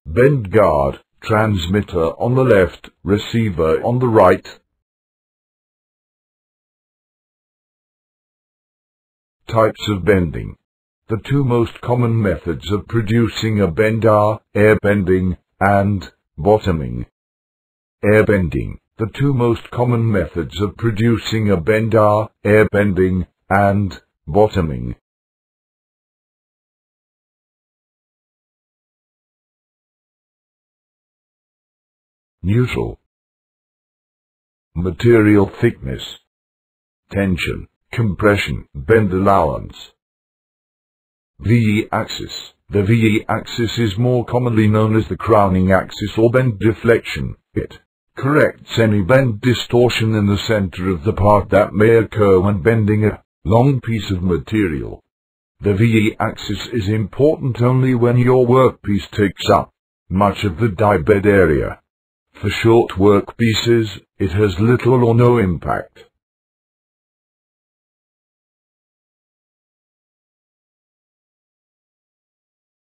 bend guard, transmitter on the left, receiver on the right. Types of bending. The two most common methods of producing a bend are air bending and bottoming. Air bending. The two most common methods of producing a bend are air bending and bottoming. Neutral. Material thickness, tension, compression, bend allowance. VE axis. The VE axis is more commonly known as the crowning axis or bend deflection. It corrects any bend distortion in the center of the part that may occur when bending a long piece of material. The VE axis is important only when your workpiece takes up much of the die bed area. For short workpieces, it has little or no impact.